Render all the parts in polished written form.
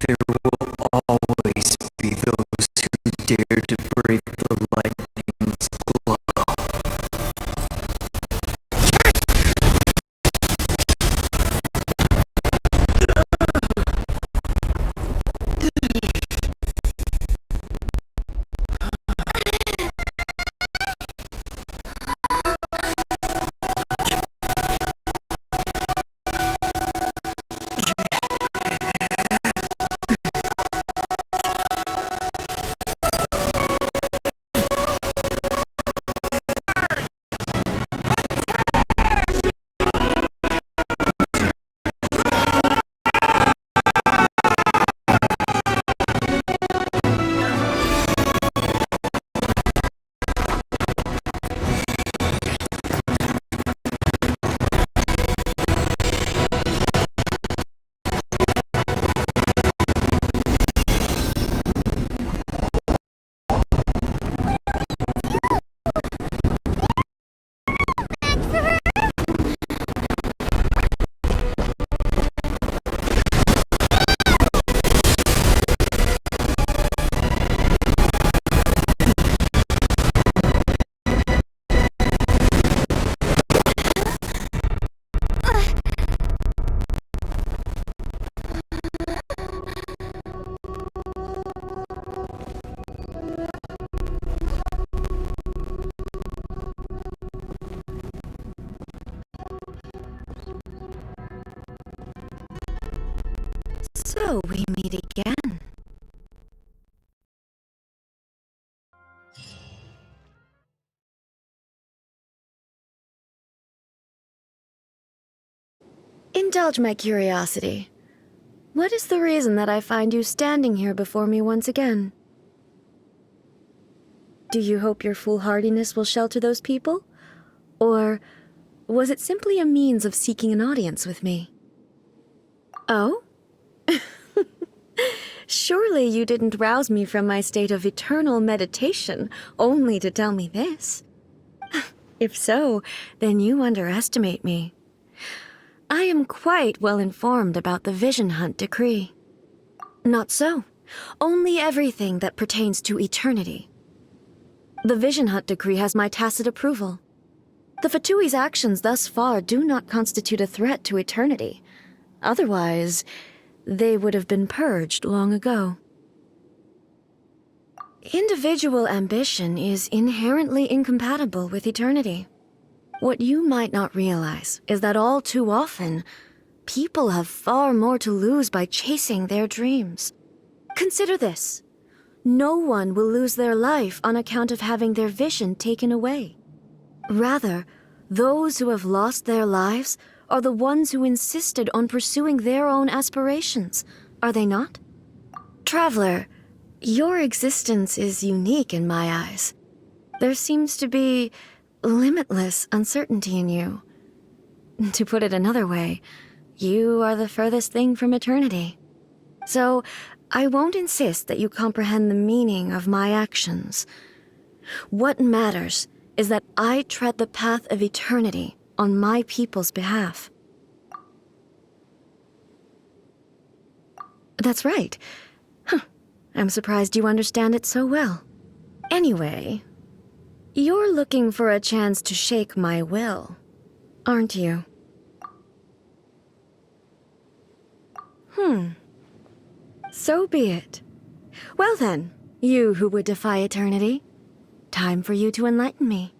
There will always be those who dare to brave the lightning's glow. So we meet again. Indulge my curiosity. What is the reason that I find you standing here before me once again? Do you hope your foolhardiness will shelter those people? Or was it simply a means of seeking an audience with me? Oh? Surely you didn't rouse me from my state of eternal meditation only to tell me this. If so, then you underestimate me. I am quite well informed about the Vision Hunt decree. Not so. Only everything that pertains to eternity. The Vision Hunt decree has my tacit approval. The Fatui's actions thus far do not constitute a threat to eternity. Otherwise, they would have been purged long ago. Individual ambition is inherently incompatible with eternity. What you might not realize is that all too often, people have far more to lose by chasing their dreams. Consider this. No one will lose their life on account of having their vision taken away. Rather, those who have lost their lives are the ones who insisted on pursuing their own aspirations, are they not? Traveler, your existence is unique in my eyes. There seems to be limitless uncertainty in you. To put it another way, you are the furthest thing from eternity. So, I won't insist that you comprehend the meaning of my actions. What matters is that I tread the path of eternity on my people's behalf. That's right. I'm surprised you understand it so well. Anyway, you're looking for a chance to shake my will, aren't you? So be it. Well then, you who would defy eternity, time for you to enlighten me.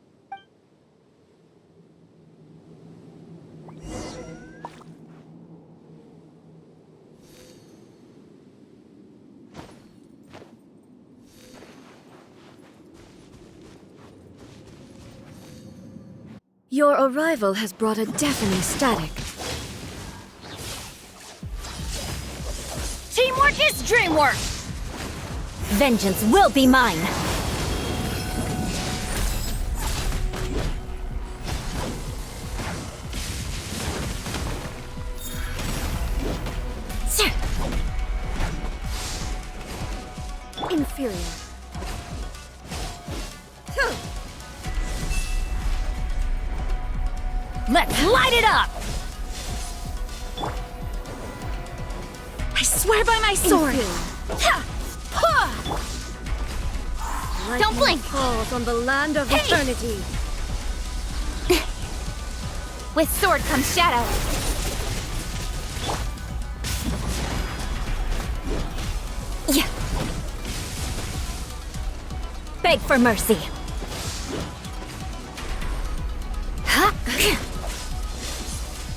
Your arrival has brought a deafening static. Teamwork is dreamwork! Vengeance will be mine! Inferior. Let's light it up! I swear by my sword! Ha! Ha! Don't blink! Falls on the land of eternity. With sword comes shadow. Yeah. Beg for mercy.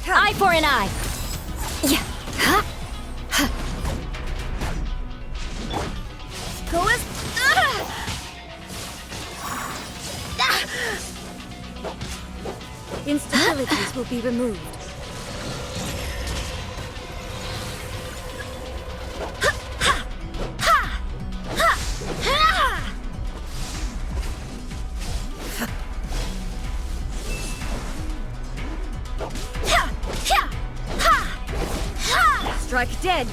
Eye for an eye. Yeah. Instabilities will be removed. Strike dead.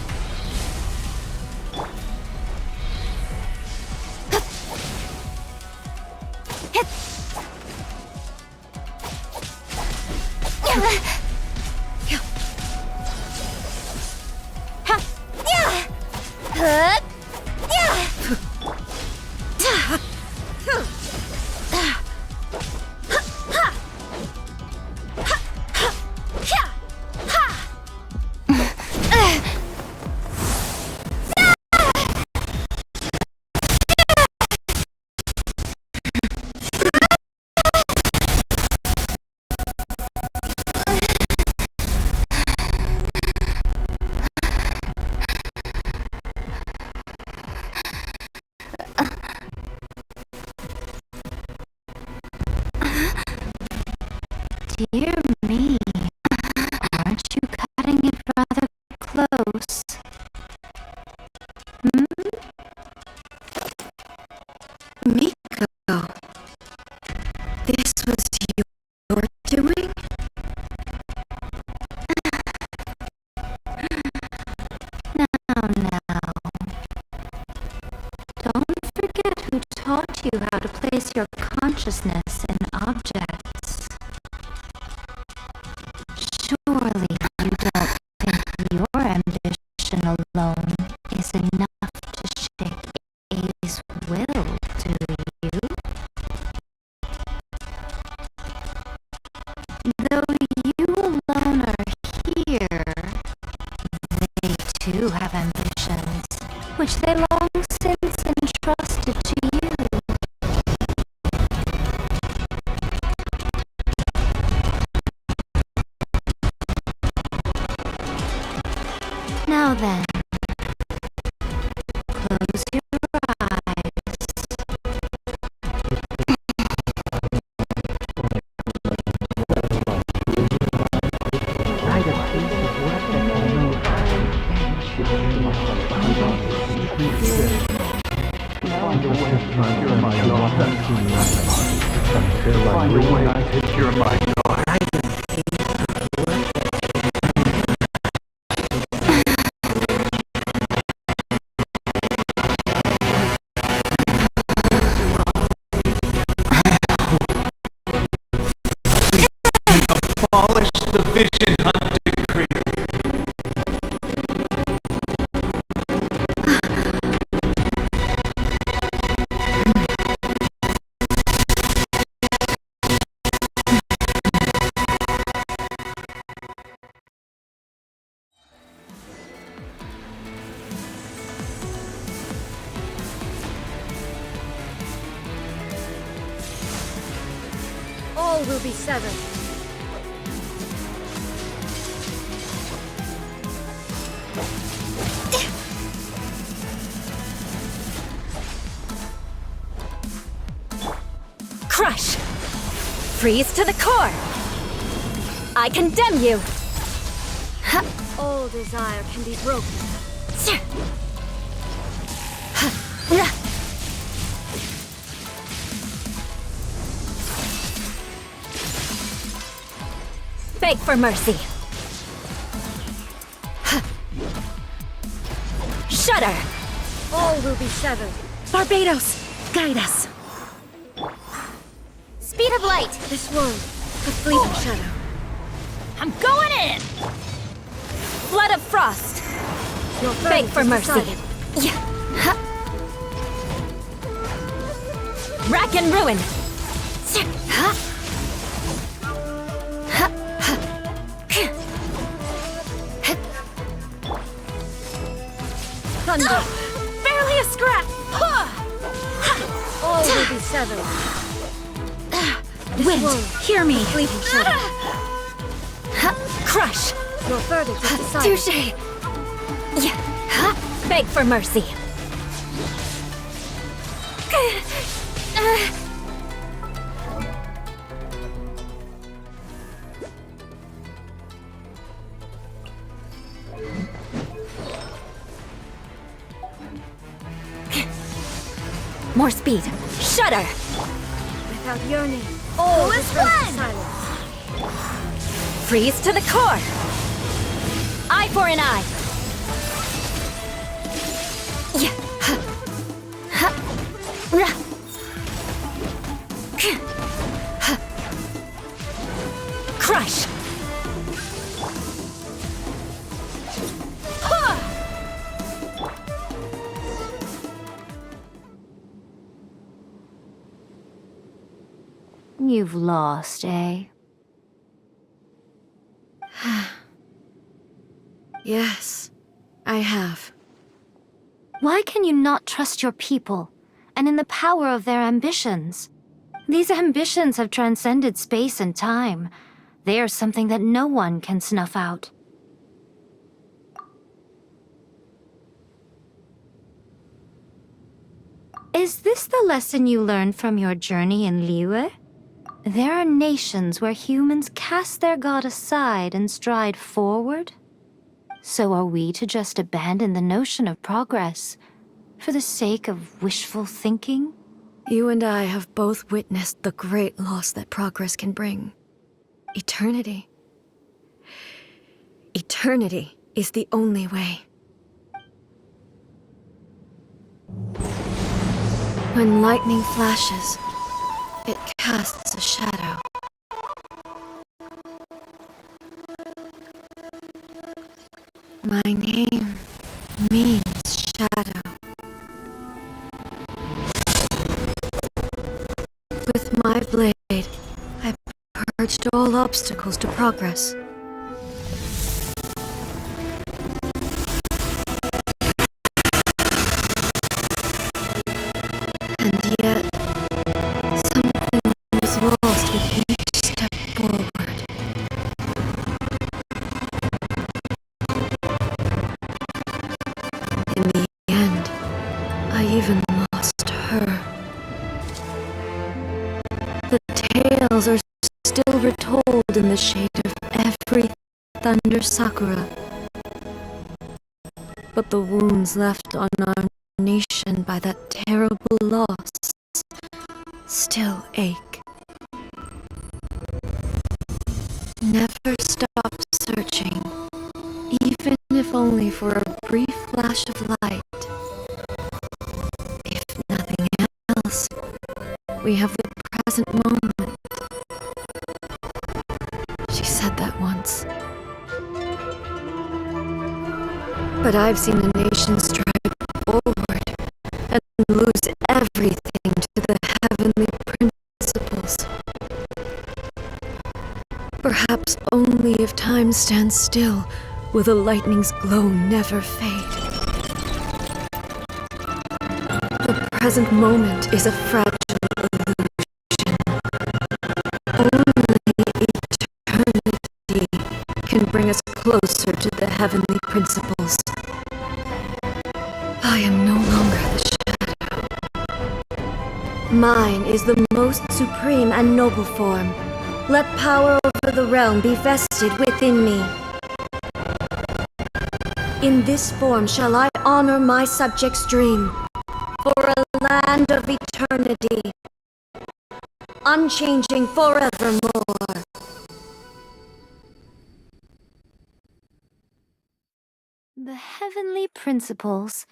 Dear me, aren't you cutting it rather close? Miko, this was your doing? Now, don't forget who taught you how to place your consciousness in objects. Surely you don't think your ambition alone is enough to shake A's will, do you? Though you alone are here, they too have ambitions, which they long since entrusted to you. Now then, close your eyes. Abolish the vision hunt decree. All will be severed. Crush! Freeze to the core! I condemn you! All desire can be broken. Beg for mercy. Shudder! All will be severed. Barbados, guide us. Speed of light! This world, a fleeting shadow. I'm going in! Flood of frost! Beg for mercy. Yeah. Ha. Rack and ruin. Ha. Ha. Ha. Thunder! Barely a scratch. All will be severed. Wind, hear me. Fleeting shadow. Ha. Crush. Your verdict is decided. Touche. Yeah. Ha. Beg for mercy. More speed. Shudder. Without yearning, all is silence. Freeze to the core. Eye for an eye. Yeah. Ha. Ha. Ra. Ha. Crush. Ha. You've lost, eh? Yes, I have. Why can you not trust your people, and in the power of their ambitions? These ambitions have transcended space and time. They are something that no one can snuff out. Is this the lesson you learned from your journey in Liyue? There are nations where humans cast their god aside and stride forward. So are we to just abandon the notion of progress for the sake of wishful thinking? You and I have both witnessed the great loss that progress can bring. Eternity. Eternity is the only way. When lightning flashes, it casts a shadow. My name means shadow. With my blade, I purged all obstacles to progress. And yet, something was lost with each step forward. In the end, I even lost her. The tales are still retold in the shade of every thunder sakura. But the wounds left on our nation by that terrible loss still ache. Never stop searching, even if only for a brief flash of light. If nothing else, we have the present moment. She said that once. But I've seen a nation stride forward and lose everything to the heavenly principles. Perhaps only if time stands still will the lightning's glow never fade. The present moment is a fragile illusion. Only eternity can bring us closer to the heavenly principles. I am no longer the shadow. Mine is the most supreme and noble form. Let power over the realm be vested within me. In this form shall I honor my subjects' dream for a land of eternity, unchanging forevermore. The heavenly principles.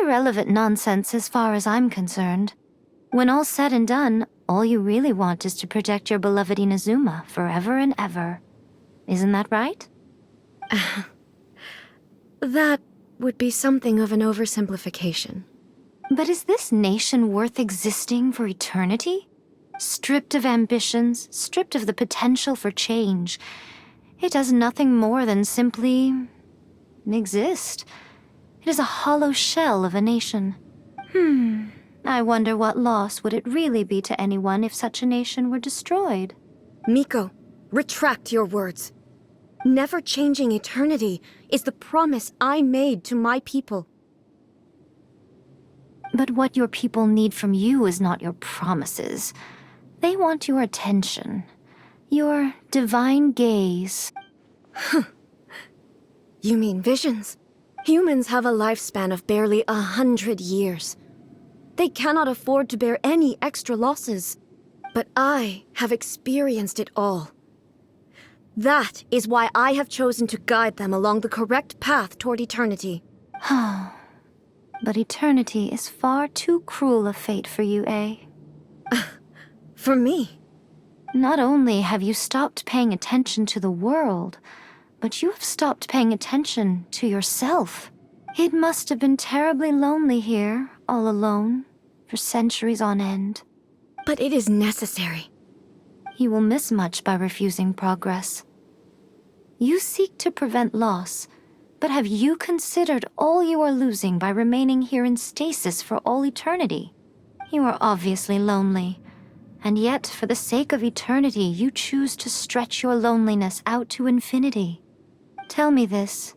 Irrelevant nonsense as far as I'm concerned. When all's said and done, all you really want is to protect your beloved Inazuma forever and ever. Isn't that right? That would be something of an oversimplification. But is this nation worth existing for eternity? Stripped of ambitions, stripped of the potential for change, it does nothing more than simply exist. It is a hollow shell of a nation. I wonder what loss would it really be to anyone if such a nation were destroyed? Miko, retract your words. Never changing eternity is the promise I made to my people. But what your people need from you is not your promises. They want your attention. Your divine gaze. You mean visions? Humans have a lifespan of barely 100 years. They cannot afford to bear any extra losses. But I have experienced it all. That is why I have chosen to guide them along the correct path toward eternity. But eternity is far too cruel a fate for you, eh? For me? Not only have you stopped paying attention to the world, but you have stopped paying attention to yourself. It must have been terribly lonely here, all alone, for centuries on end. But it is necessary. You will miss much by refusing progress. You seek to prevent loss, but have you considered all you are losing by remaining here in stasis for all eternity? You are obviously lonely, and yet for the sake of eternity you choose to stretch your loneliness out to infinity. Tell me this.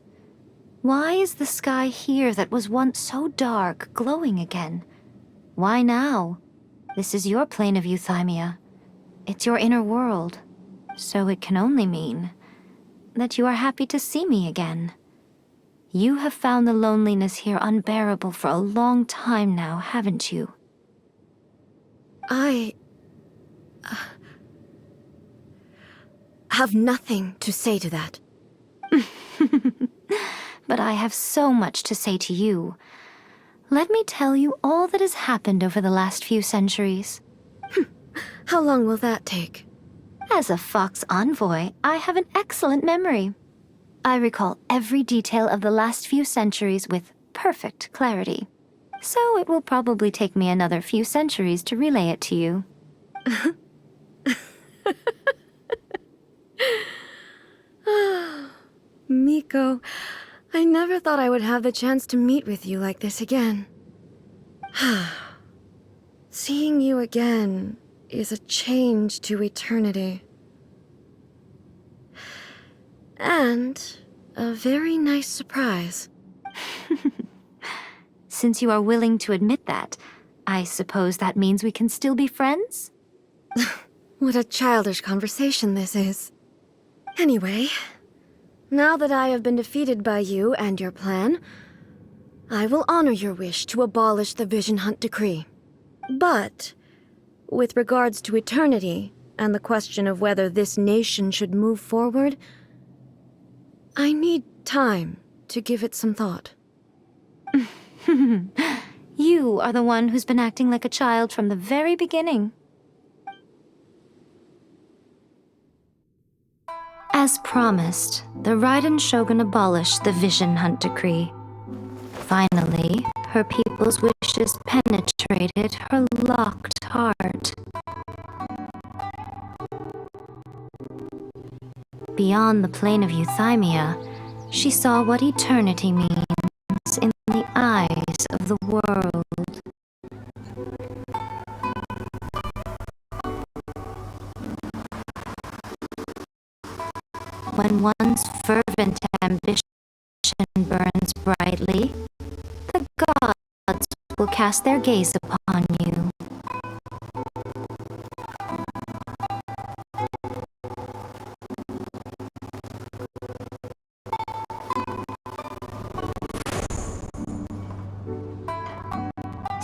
Why is the sky here that was once so dark glowing again? Why now? This is your plane of euthymia. It's your inner world. So it can only mean that you are happy to see me again. You have found the loneliness here unbearable for a long time now, haven't you? I have nothing to say to that. But I have so much to say to you. Let me tell you all that has happened over the last few centuries. How long will that take? As a Fox envoy, I have an excellent memory. I recall every detail of the last few centuries with perfect clarity. So it will probably take me another few centuries to relay it to you. Miko, I never thought I would have the chance to meet with you like this again. Seeing you again is a change to eternity. And a very nice surprise. Since you are willing to admit that, I suppose that means we can still be friends? What a childish conversation this is. Anyway, now that I have been defeated by you and your plan, I will honor your wish to abolish the Vision Hunt Decree. But, with regards to eternity and the question of whether this nation should move forward, I need time to give it some thought. You are the one who's been acting like a child from the very beginning. As promised, the Raiden Shogun abolished the Vision Hunt Decree. Finally, her people's wishes penetrated her locked heart. Beyond the plane of euthymia, she saw what eternity means in the eyes of the world. When one's fervent ambition burns brightly, the gods will cast their gaze upon you.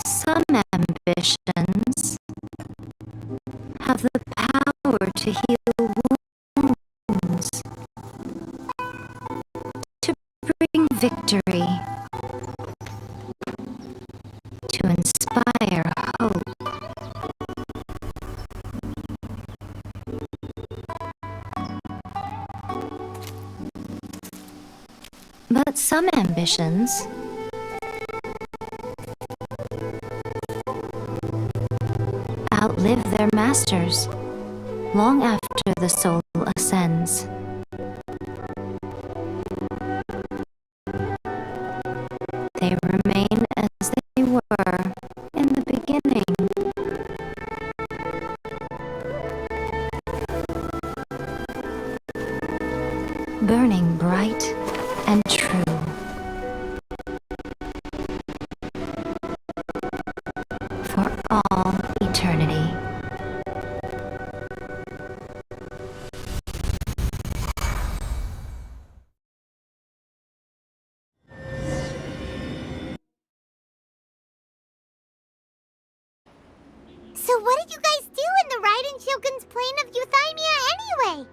Some ambitions have the power to heal wounds, to bring victory, to inspire hope. But But some ambitions outlive their masters long after the soul ascends. They remain as they were in the beginning. Burning bright and true. For all eternity. So what did you guys do in the Raiden Shogun's plane of Euthymia anyway?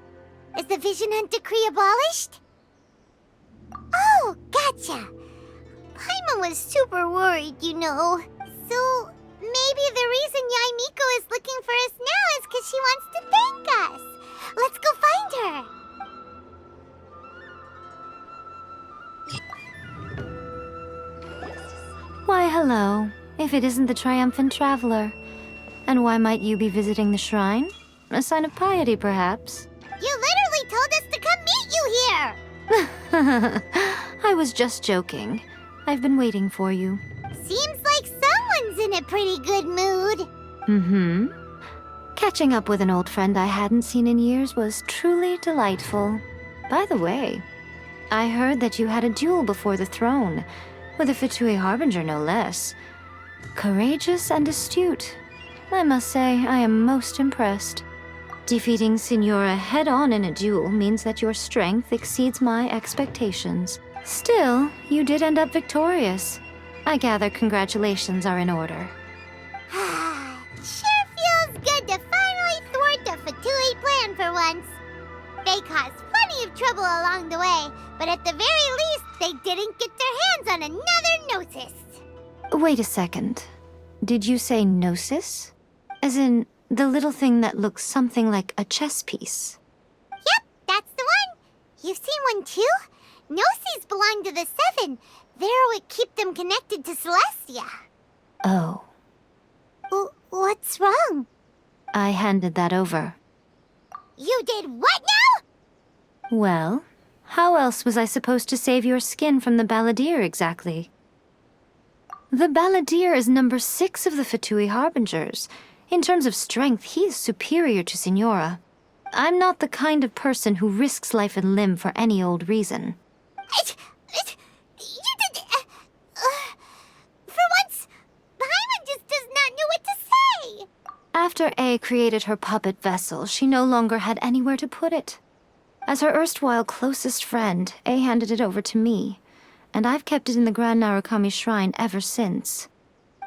Is the Vision Hunt decree abolished? Oh, gotcha. Paimon was super worried, you know. So maybe the reason Yaimiko is looking for us now is because she wants to thank us. Let's go find her. Why, hello, if it isn't the triumphant traveler. And why might you be visiting the shrine? A sign of piety, perhaps? You literally told us to come meet you here! I was just joking. I've been waiting for you. Seems like someone's in a pretty good mood. Mm-hmm. Catching up with an old friend I hadn't seen in years was truly delightful. By the way, I heard that you had a duel before the throne, with a Fatui Harbinger no less. Courageous and astute. I must say, I am most impressed. Defeating Signora head-on in a duel means that your strength exceeds my expectations. Still, you did end up victorious. I gather congratulations are in order. Sure feels good to finally thwart the Fatui plan for once. They caused plenty of trouble along the way, but at the very least, they didn't get their hands on another Gnosis. Wait a second. Did you say Gnosis? As in, the little thing that looks something like a chess piece? Yep, that's the one. You've seen one too? Gnosis belong to the Seven. They're what keep them connected to Celestia. Oh. What's wrong? I handed that over. You did what now? Well, how else was I supposed to save your skin from the Balladeer exactly? The Balladeer is number 6 of the Fatui Harbingers. In terms of strength, he is superior to Signora. I'm not the kind of person who risks life and limb for any old reason. You did... for once, Paimon just does not know what to say. After A created her puppet vessel, she no longer had anywhere to put it. As her erstwhile closest friend, A handed it over to me, and I've kept it in the Grand Narukami Shrine ever since.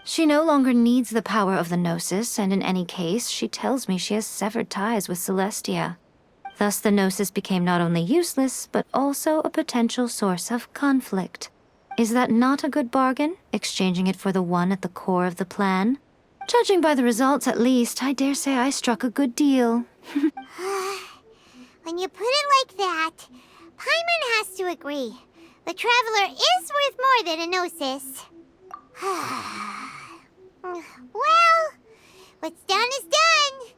She no longer needs the power of the Gnosis, and in any case, she tells me she has severed ties with Celestia. Thus the Gnosis became not only useless, but also a potential source of conflict. Is that not a good bargain, exchanging it for the one at the core of the plan? Judging by the results, at least, I dare say I struck a good deal. When you put it like that, Paimon has to agree. The Traveler is worth more than a Gnosis. Well, what's done is done.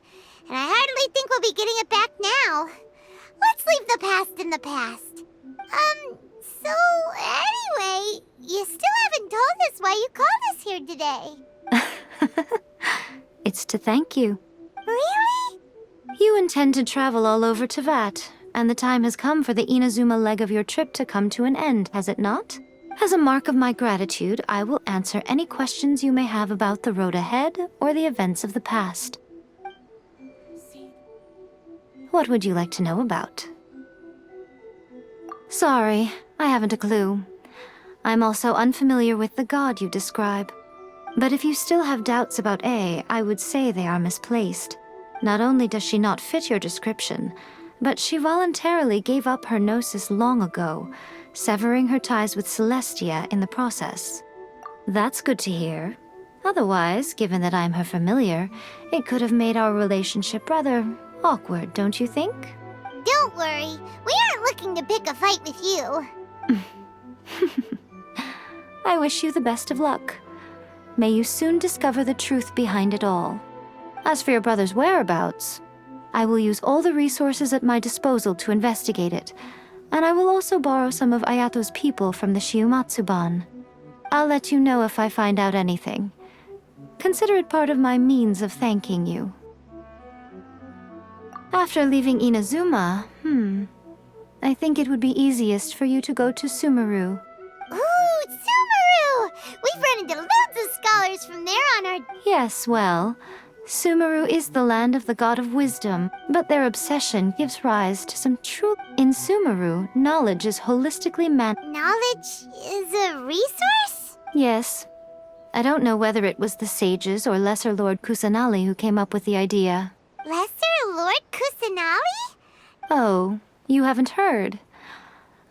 And I hardly think we'll be getting it back now. Let's leave the past in the past. So anyway, you still haven't told us why you called us here today. It's to thank you. Really? You intend to travel all over Teyvat, and the time has come for the Inazuma leg of your trip to come to an end, has it not? As a mark of my gratitude, I will answer any questions you may have about the road ahead or the events of the past. What would you like to know about? Sorry, I haven't a clue. I'm also unfamiliar with the god you describe. But if you still have doubts about A, I would say they are misplaced. Not only does she not fit your description, but she voluntarily gave up her Gnosis long ago, severing her ties with Celestia in the process. That's good to hear. Otherwise, given that I'm her familiar, it could have made our relationship rather awkward, don't you think? Don't worry, we aren't looking to pick a fight with you. I wish you the best of luck. May you soon discover the truth behind it all. As for your brother's whereabouts, I will use all the resources at my disposal to investigate it, and I will also borrow some of Ayato's people from the Shiumatsuban. I'll let you know if I find out anything. Consider it part of my means of thanking you. After leaving Inazuma, I think it would be easiest for you to go to Sumeru. Ooh, Sumeru! We've run into loads of scholars from there on our... Yes, well, Sumeru is the land of the god of wisdom, but their obsession gives rise to some true... In Sumeru, knowledge is holistically Knowledge is a resource? Yes. I don't know whether it was the sages or Lesser Lord Kusanali who came up with the idea. Lesser Lord Kusanali? Oh, you haven't heard.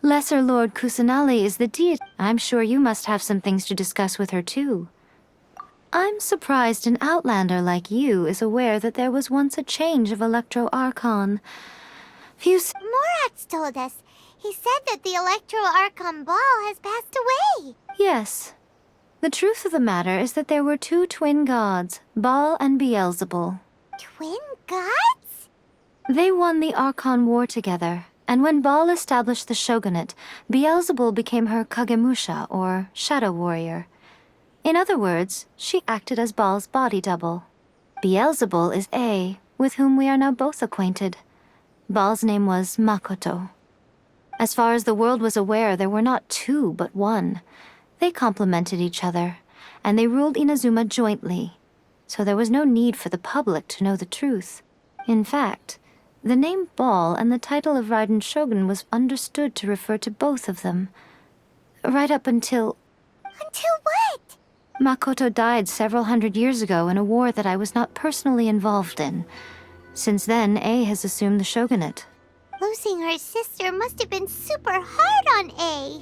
Lesser Lord Kusanali is the deity. I'm sure you must have some things to discuss with her too. I'm surprised an outlander like you is aware that there was once a change of Electro Archon. Morax told us. He said that the Electro Archon Ball has passed away. Yes. The truth of the matter is that there were two twin gods, Baal and Beelzebul. Twin gods? They won the Archon War together, and when Baal established the shogunate, Beelzebul became her Kagemusha, or shadow warrior. In other words, she acted as Baal's body double. Beelzebul is A, with whom we are now both acquainted. Baal's name was Makoto. As far as the world was aware, there were not two, but one. They complemented each other, and they ruled Inazuma jointly, so there was no need for the public to know the truth. In fact, the name Baal and the title of Raiden Shogun was understood to refer to both of them. Right up until... Until what? Makoto died several hundred years ago in a war that I was not personally involved in. Since then, A has assumed the shogunate. Losing her sister must have been super hard on A.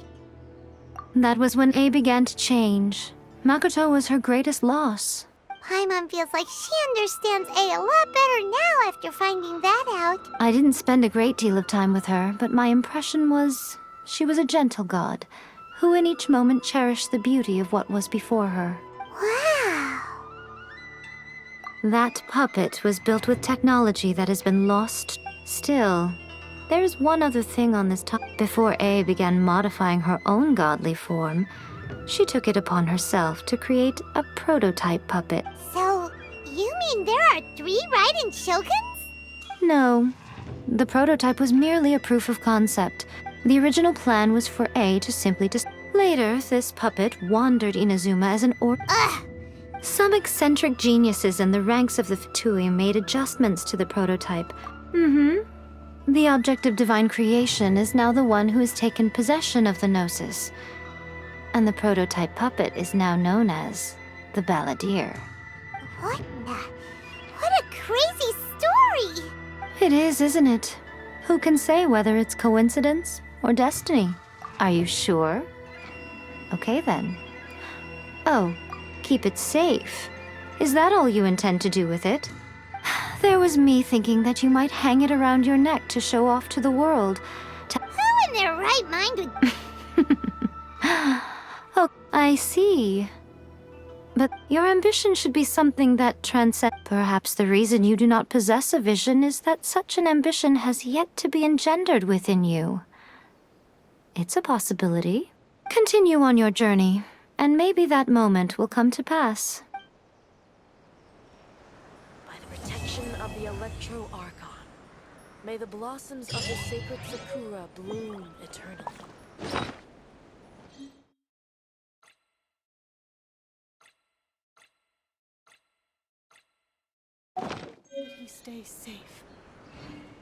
That was when A began to change. Makoto was her greatest loss. Paimon feels like she understands A a lot better now after finding that out. I didn't spend a great deal of time with her, but my impression was she was a gentle god, who in each moment cherished the beauty of what was before her. Wow. That puppet was built with technology that has been lost. Still, there's one other thing on this topic. Before A began modifying her own godly form, she took it upon herself to create a prototype puppet. So, you mean there are 3 Raiden Shoguns? No, the prototype was merely a proof of concept. The original plan was for A to simply Later, this puppet wandered Inazuma as an Ugh! Some eccentric geniuses in the ranks of the Fatui made adjustments to the prototype. The object of divine creation is now the one who has taken possession of the Gnosis. And the prototype puppet is now known as the Balladeer. What a crazy story! It is, isn't it? Who can say whether it's coincidence or destiny? Are you sure? Okay then. Oh, keep it safe. Is that all you intend to do with it? There was me thinking that you might hang it around your neck to show off to the world. Who in their right mind would... Oh, I see. But your ambition should be something that transcends. Perhaps the reason you do not possess a vision is that such an ambition has yet to be engendered within you. It's a possibility. Continue on your journey, and maybe that moment will come to pass. By the protection of the Electro Archon, may the blossoms of the sacred Sakura bloom eternally. Did he stay safe?